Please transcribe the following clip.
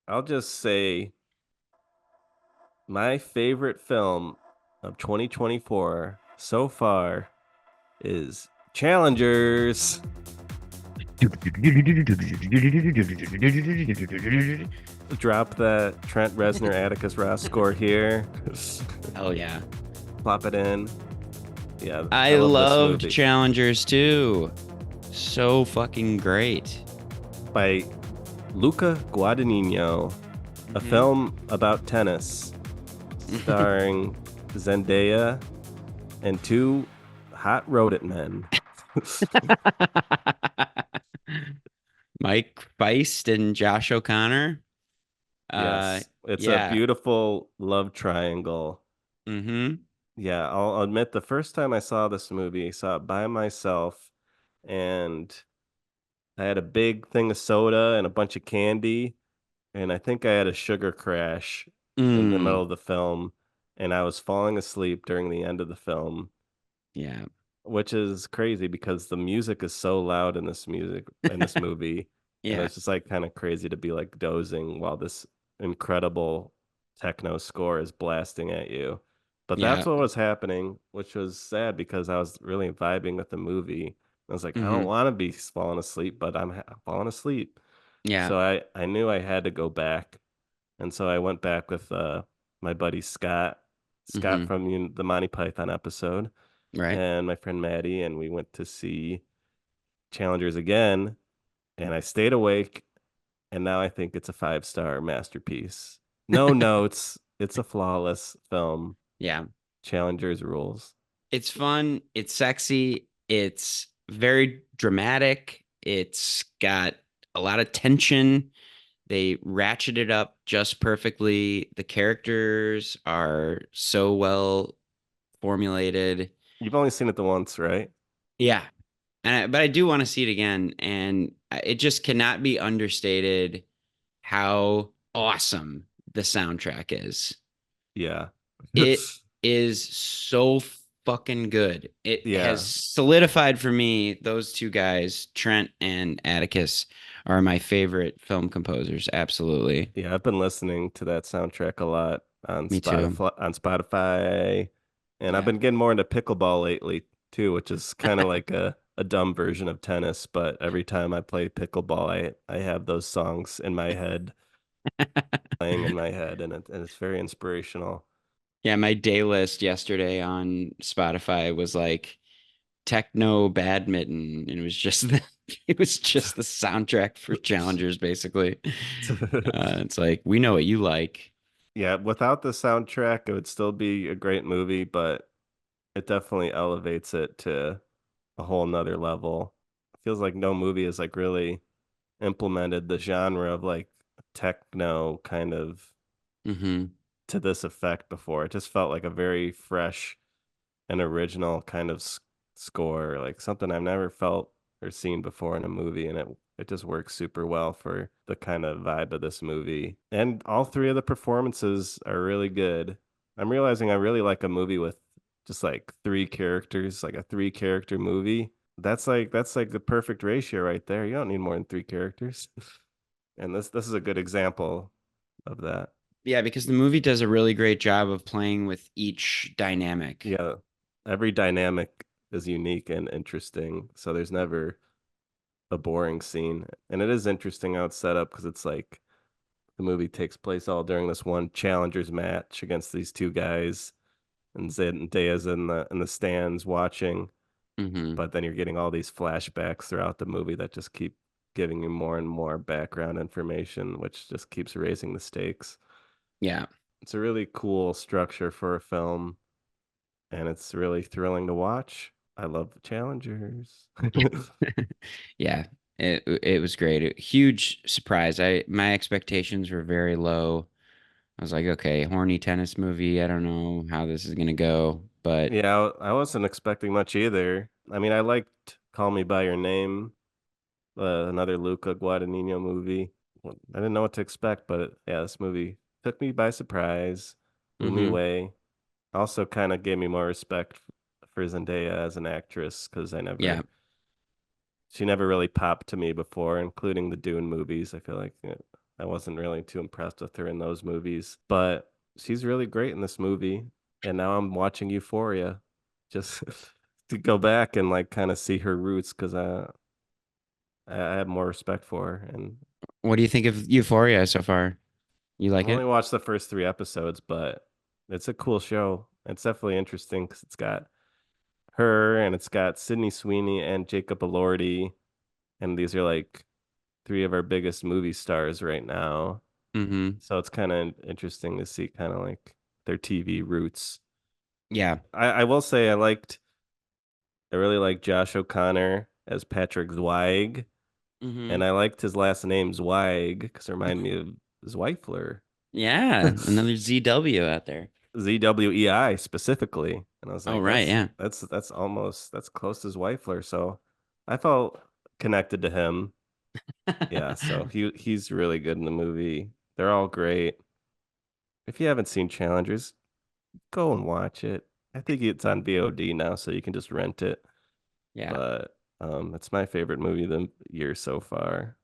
I'll just say my favorite film of 2024 so far is Challengers. Drop that Trent Reznor Atticus Ross score here. Hell yeah. Plop it in. Yeah, I I love this loved movie. Challengers too. So fucking great. By Luca Guadagnino, a Hmm. film about tennis, starring Zendaya and two hot rodent men. Mike Feist and Josh O'Connor. Uh, Yes, it's a yeah. beautiful love triangle. Hmm. Yeah, I'll admit the first time I saw this movie, I saw it by myself, and I had a big thing of soda and a bunch of candy, and I think I had a sugar crash in the middle Mm. of the film, and I was falling asleep during the end of the film, Yeah. which is crazy because the music is so loud in this movie, and Yeah. it's just like kind of crazy to be like dozing while this incredible techno score is blasting at you. But that's Yeah. what was happening, which was sad because I was really vibing with the movie. I was like, I don't Hmm. want to be falling asleep, but falling asleep. Yeah. So I knew I had to go back, and so I went back with my buddy Scott Hmm. from the Monty Python episode, Right. and my friend Maddie, and we went to see Challengers again. And I stayed awake, and now I think it's a 5-star masterpiece. No notes. It's a flawless film. Yeah. Challengers rules. It's fun. It's sexy. It's very dramatic. It's got a lot of tension. They ratchet it up just perfectly. The characters are so well formulated. You've only seen it the once, right? Yeah. But I do want to see it again. And it just cannot be understated how awesome the soundtrack is. Yeah. It is so fucking good. It has Yeah. solidified for me those two guys, Trent and Atticus, are my favorite film composers. Absolutely. Yeah, I've been listening to that soundtrack a lot Me too. On Spotify, and I've Yeah. been getting more into pickleball lately too, which is kind of like a dumb version of tennis, but every time I play pickleball, I have those songs in my head, playing in my head, and it's very inspirational. Yeah, my day list yesterday on Spotify was like techno badminton, and it was just it was just the soundtrack for challengers, basically. It's like we know what you like. Yeah, without the soundtrack, it would still be a great movie, but it definitely elevates it to a whole nother level. It feels like no movie has like really implemented the genre of like techno kind of Hmm. to this effect before. It just felt like a very fresh and original kind of score, like something I've never felt or seen before in a movie, and it just works super well for the kind of vibe of this movie. And all three of the performances are really good. I'm realizing I really like a movie with just like three characters, like a three character movie. That's like the perfect ratio right there. You don't need more than three characters. And this is a good example of that. Yeah, because the movie does a really great job of playing with each dynamic. Yeah, every dynamic is unique and interesting, so there's never a boring scene. And it is interesting how it's set up because it's like the movie takes place all during this one challengers match against these two guys, and Zendaya's in the stands watching, Hmm. but then you're getting all these flashbacks throughout the movie that just keep giving you more and more background information, which just keeps raising the stakes. Yeah. It's a really cool structure for a film, and it's really thrilling to watch. I love the challengers. Yeah. It was great. Huge surprise. My expectations were very low. I was like, okay, horny tennis movie. I don't know how this is gonna go, but Yeah, I wasn't expecting much either. I mean, I liked Call Me by Your Name, another Luca Guadagnino movie. Well, I didn't know what to expect, but yeah, this movie took me by surprise, blew me hmm. away. Also, kind of gave me more respect for Zendaya as an actress because Yeah. she never really popped to me before, including the Dune movies. I feel like yeah. I wasn't really too impressed with her in those movies, but she's really great in this movie. And now I'm watching Euphoria just to go back and like kind of see her roots because I have more respect for her. And What do you think of Euphoria so far? You I've like only it? watched the first three episodes, but it's a cool show. It's definitely interesting because it's got her and it's got Sydney Sweeney and Jacob Elordi, and these are like three of our biggest movie stars right now. Mm-hmm. So it's kind of interesting to see kind of like their TV roots. Yeah. I will say I really like Josh O'Connor as Patrick Zweig, and Mm-hmm. I liked his last name Zweig because it reminded me of Zweifler. Yeah. Another ZW out there. Zwei specifically. And I was Oh, like, right. Yeah. that's almost that's close to Zweifler. So I felt connected to him. Yeah, so he's really good in the movie. They're all great. If you haven't seen Challengers, go and watch it. I think it's on VOD now, so you can just rent it. Yeah. But it's my favorite movie of the year so far.